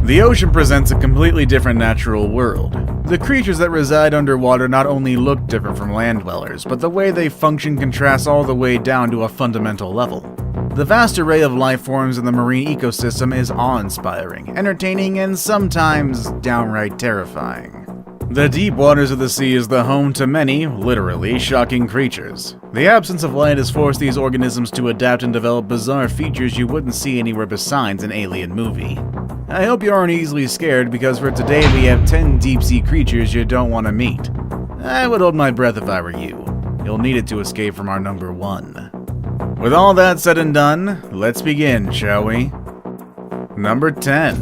The ocean presents a completely different natural world. The creatures that reside underwater not only look different from land dwellers, but the way they function contrasts all the way down to a fundamental level. The vast array of life forms in the marine ecosystem is awe-inspiring, entertaining, and sometimes downright terrifying. The deep waters of the sea is the home to many, literally, shocking creatures. The absence of light has forced these organisms to adapt and develop bizarre features you wouldn't see anywhere besides an alien movie. I hope you aren't easily scared, because for today we have 10 deep-sea creatures you don't want to meet. I would hold my breath if I were you. You'll need it to escape from our number 1. With all that said and done, let's begin, shall we? Number 10.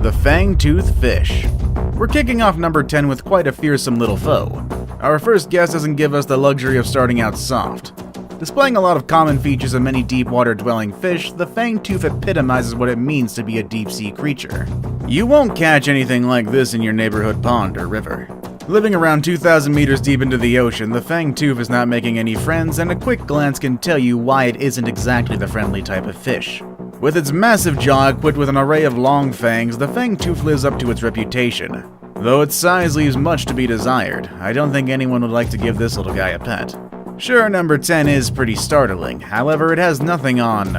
The Fang-Toothed Fish. We're kicking off number 10 with quite a fearsome little foe. Our first guest doesn't give us the luxury of starting out soft. Displaying a lot of common features of many deep-water dwelling fish, the fang-tooth epitomizes what it means to be a deep-sea creature. You won't catch anything like this in your neighborhood pond or river. Living around 2,000 meters deep into the ocean, the fang-tooth is not making any friends, and a quick glance can tell you why it isn't exactly the friendly type of fish. With its massive jaw equipped with an array of long fangs, the fang-tooth lives up to its reputation. Though its size leaves much to be desired, I don't think anyone would like to give this little guy a pet. Sure, number 10 is pretty startling, however it has nothing on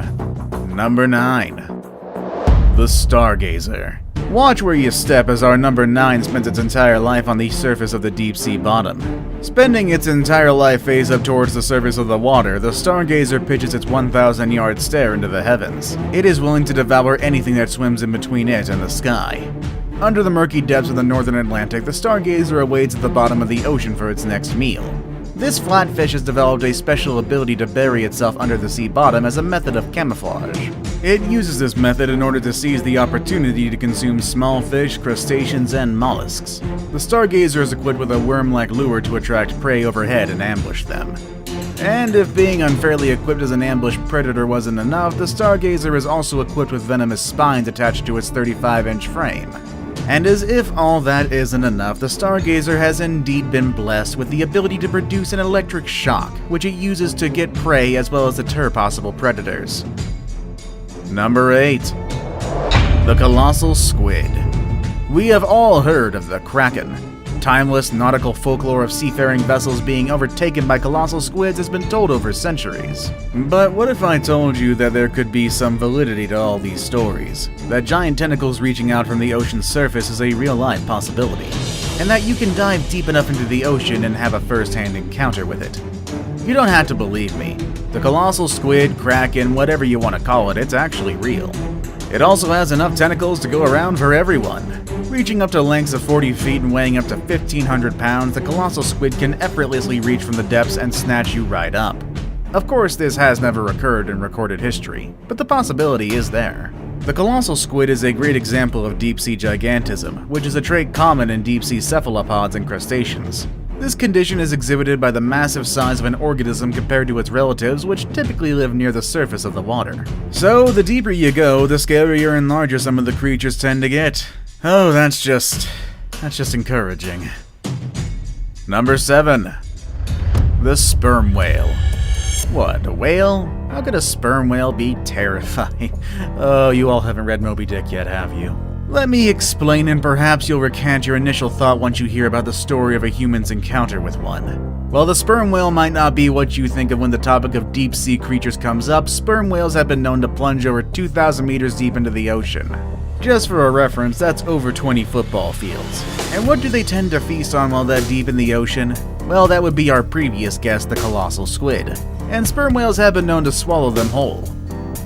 number 9. The Stargazer. Watch where you step as our number 9 spends its entire life on the surface of the deep-sea bottom. Spending its entire life phase up towards the surface of the water, the Stargazer pitches its 1,000-yard stare into the heavens. It is willing to devour anything that swims in between it and the sky. Under the murky depths of the northern Atlantic, the Stargazer awaits at the bottom of the ocean for its next meal. This flatfish has developed a special ability to bury itself under the sea bottom as a method of camouflage. It uses this method in order to seize the opportunity to consume small fish, crustaceans, and mollusks. The Stargazer is equipped with a worm-like lure to attract prey overhead and ambush them. And if being unfairly equipped as an ambush predator wasn't enough, the Stargazer is also equipped with venomous spines attached to its 35-inch frame. And as if all that isn't enough, the Stargazer has indeed been blessed with the ability to produce an electric shock, which it uses to get prey as well as deter possible predators. Number 8. The Colossal Squid. We have all heard of the Kraken. Timeless nautical folklore of seafaring vessels being overtaken by colossal squids has been told over centuries. But what if I told you that there could be some validity to all these stories? That giant tentacles reaching out from the ocean's surface is a real-life possibility, and that you can dive deep enough into the ocean and have a first-hand encounter with it. You don't have to believe me. The colossal squid, kraken, whatever you want to call it, it's actually real. It also has enough tentacles to go around for everyone. Reaching up to lengths of 40 feet and weighing up to 1,500 pounds, the colossal squid can effortlessly reach from the depths and snatch you right up. Of course, this has never occurred in recorded history, but the possibility is there. The colossal squid is a great example of deep-sea gigantism, which is a trait common in deep-sea cephalopods and crustaceans. This condition is exhibited by the massive size of an organism compared to its relatives, which typically live near the surface of the water. So, the deeper you go, the scarier and larger some of the creatures tend to get. Oh, that's just encouraging. Number 7. The Sperm Whale. What, a whale? How could a sperm whale be terrifying? Oh, you all haven't read Moby Dick yet, have you? Let me explain, and perhaps you'll recant your initial thought once you hear about the story of a human's encounter with one. While the sperm whale might not be what you think of when the topic of deep-sea creatures comes up, sperm whales have been known to plunge over 2,000 meters deep into the ocean. Just for a reference, that's over 20 football fields. And what do they tend to feast on while that deep in the ocean? Well, that would be our previous guest, the colossal squid. And sperm whales have been known to swallow them whole.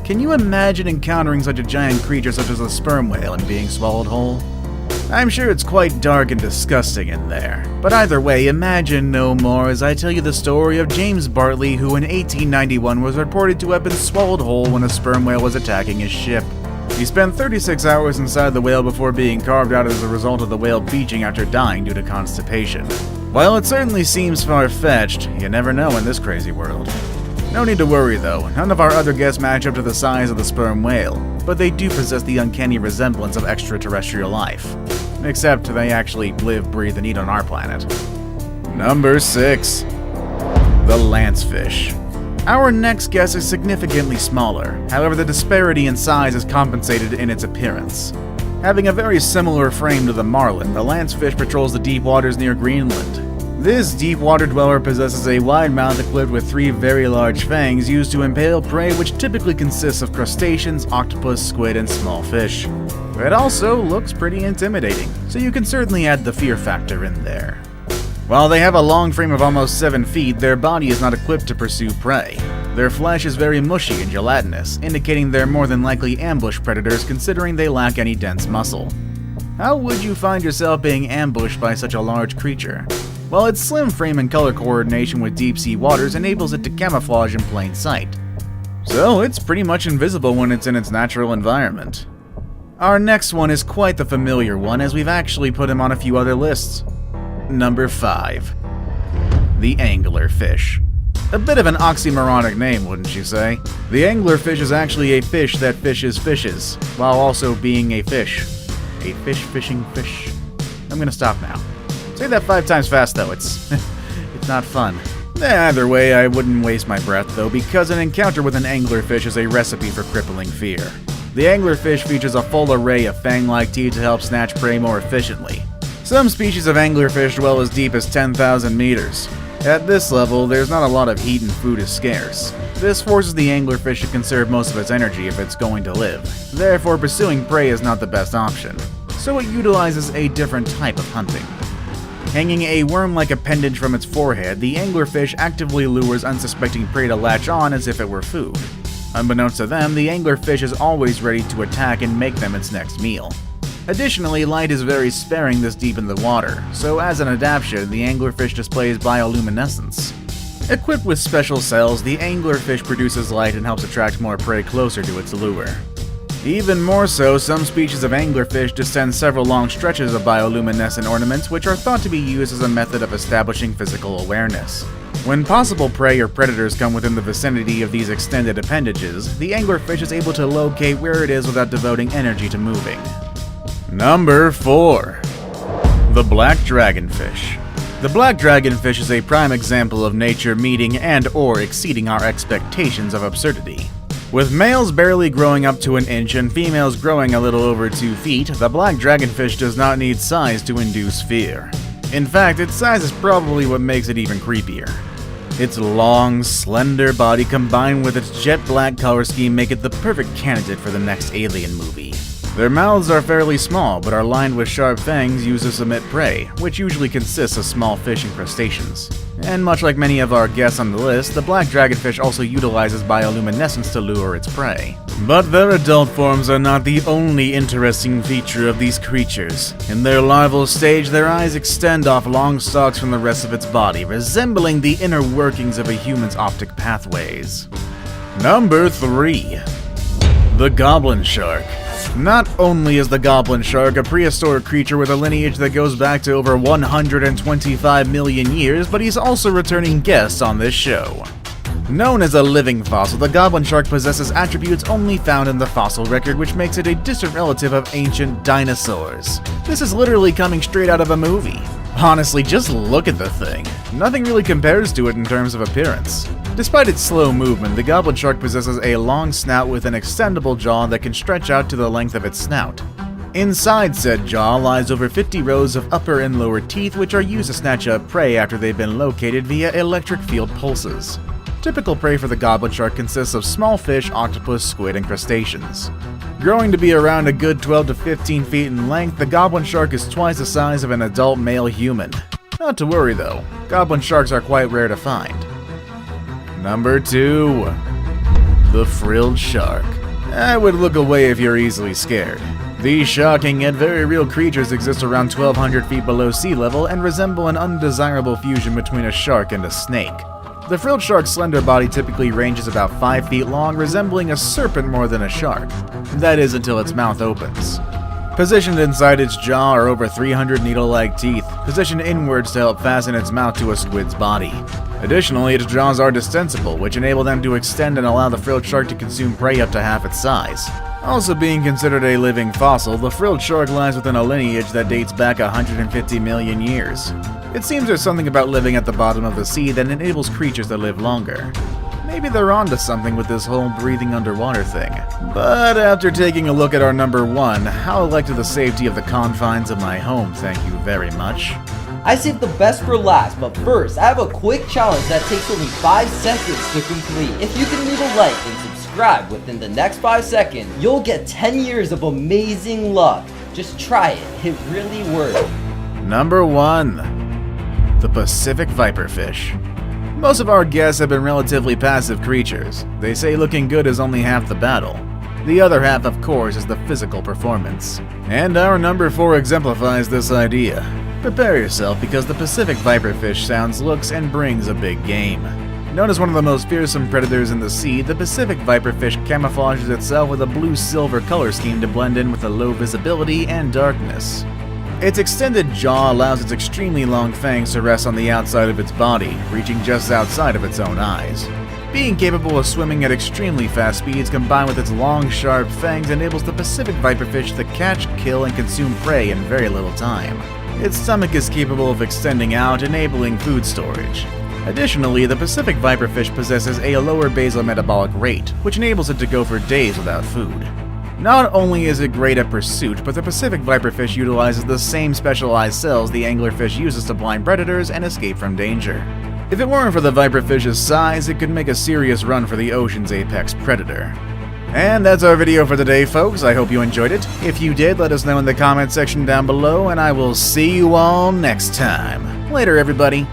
Can you imagine encountering such a giant creature such as a sperm whale and being swallowed whole? I'm sure it's quite dark and disgusting in there. But either way, imagine no more as I tell you the story of James Bartley, who in 1891 was reported to have been swallowed whole when a sperm whale was attacking his ship. He spent 36 hours inside the whale before being carved out as a result of the whale beaching after dying due to constipation. While it certainly seems far-fetched, you never know in this crazy world. No need to worry though, none of our other guests match up to the size of the sperm whale, but they do possess the uncanny resemblance of extraterrestrial life. Except they actually live, breathe, and eat on our planet. Number 6. The Lancefish. Our next guest is significantly smaller, however the disparity in size is compensated in its appearance. Having a very similar frame to the marlin, the lancefish patrols the deep waters near Greenland. This deep water dweller possesses a wide mouth equipped with 3 very large fangs used to impale prey, which typically consists of crustaceans, octopus, squid, and small fish. It also looks pretty intimidating, so you can certainly add the fear factor in there. While they have a long frame of almost 7 feet, their body is not equipped to pursue prey. Their flesh is very mushy and gelatinous, indicating they're more than likely ambush predators considering they lack any dense muscle. How would you find yourself being ambushed by such a large creature? Well, its slim frame and color coordination with deep-sea waters enables it to camouflage in plain sight. So it's pretty much invisible when it's in its natural environment. Our next one is quite the familiar one, as we've actually put him on a few other lists. Number 5. The anglerfish. A bit of an oxymoronic name, wouldn't you say? The anglerfish is actually a fish that fishes fishes, while also being a fish. A fish fishing fish. I'm gonna stop now. Say that 5 times fast, though. It's not fun. Either way, I wouldn't waste my breath, though, because an encounter with an anglerfish is a recipe for crippling fear. The anglerfish features a full array of fang-like teeth to help snatch prey more efficiently. Some species of anglerfish dwell as deep as 10,000 meters. At this level, there's not a lot of heat and food is scarce. This forces the anglerfish to conserve most of its energy if it's going to live. Therefore, pursuing prey is not the best option. So it utilizes a different type of hunting. Hanging a worm-like appendage from its forehead, the anglerfish actively lures unsuspecting prey to latch on as if it were food. Unbeknownst to them, the anglerfish is always ready to attack and make them its next meal. Additionally, light is very sparing this deep in the water, so as an adaptation, the anglerfish displays bioluminescence. Equipped with special cells, the anglerfish produces light and helps attract more prey closer to its lure. Even more so, some species of anglerfish descend several long stretches of bioluminescent ornaments which are thought to be used as a method of establishing physical awareness. When possible prey or predators come within the vicinity of these extended appendages, the anglerfish is able to locate where it is without devoting energy to moving. Number 4. The black dragonfish. The black dragonfish is a prime example of nature meeting and/or exceeding our expectations of absurdity. With males barely growing up to an inch and females growing a little over 2 feet, the black dragonfish does not need size to induce fear. In fact, its size is probably what makes it even creepier. Its long, slender body combined with its jet black color scheme make it the perfect candidate for the next Alien movie. Their mouths are fairly small, but are lined with sharp fangs used to submit prey, which usually consists of small fish and crustaceans. And much like many of our guests on the list, the black dragonfish also utilizes bioluminescence to lure its prey. But their adult forms are not the only interesting feature of these creatures. In their larval stage, their eyes extend off long stalks from the rest of its body, resembling the inner workings of a human's optic pathways. Number 3. The goblin shark. Not only is the goblin shark a prehistoric creature with a lineage that goes back to over 125 million years, but he's also a returning guest on this show. Known as a living fossil, the goblin shark possesses attributes only found in the fossil record, which makes it a distant relative of ancient dinosaurs. This is literally coming straight out of a movie. Honestly, just look at the thing. Nothing really compares to it in terms of appearance. Despite its slow movement, the goblin shark possesses a long snout with an extendable jaw that can stretch out to the length of its snout. Inside said jaw lies over 50 rows of upper and lower teeth which are used to snatch up prey after they've been located via electric field pulses. Typical prey for the goblin shark consists of small fish, octopus, squid, and crustaceans. Growing to be around a good 12 to 15 feet in length, the goblin shark is twice the size of an adult male human. Not to worry though, goblin sharks are quite rare to find. Number 2. The frilled shark. I would look away if you're easily scared. These shocking yet very real creatures exist around 1,200 feet below sea level and resemble an undesirable fusion between a shark and a snake. The frilled shark's slender body typically ranges about 5 feet long, resembling a serpent more than a shark. That is until its mouth opens. Positioned inside its jaw are over 300 needle-like teeth, positioned inwards to help fasten its mouth to a squid's body. Additionally, its jaws are distensible, which enable them to extend and allow the frilled shark to consume prey up to half its size. Also being considered a living fossil, the frilled shark lies within a lineage that dates back 150 million years. It seems there's something about living at the bottom of the sea that enables creatures to live longer. Maybe they're onto something with this whole breathing underwater thing. But after taking a look at our number 1, I'll elect to the safety of the confines of my home, thank you very much. I saved the best for last, but first, I have a quick challenge that takes only 5 seconds to complete. If you can leave a like and subscribe within the next 5 seconds, you'll get 10 years of amazing luck. Just try it, it really works. Number 1. The Pacific Viperfish. Most of our guests have been relatively passive creatures. They say looking good is only half the battle. The other half, of course, is the physical performance. And our number 4 exemplifies this idea. Prepare yourself because the Pacific Viperfish sounds, looks, and brings a big game. Known as one of the most fearsome predators in the sea, the Pacific Viperfish camouflages itself with a blue-silver color scheme to blend in with the low visibility and darkness. Its extended jaw allows its extremely long fangs to rest on the outside of its body, reaching just outside of its own eyes. Being capable of swimming at extremely fast speeds combined with its long, sharp fangs enables the Pacific Viperfish to catch, kill, and consume prey in very little time. Its stomach is capable of extending out, enabling food storage. Additionally, the Pacific Viperfish possesses a lower basal metabolic rate, which enables it to go for days without food. Not only is it great at pursuit, but the Pacific Viperfish utilizes the same specialized cells the anglerfish uses to blind predators and escape from danger. If it weren't for the Viperfish's size, it could make a serious run for the ocean's apex predator. And that's our video for today, folks. I hope you enjoyed it. If you did, let us know in the comment section down below, and I will see you all next time. Later, everybody.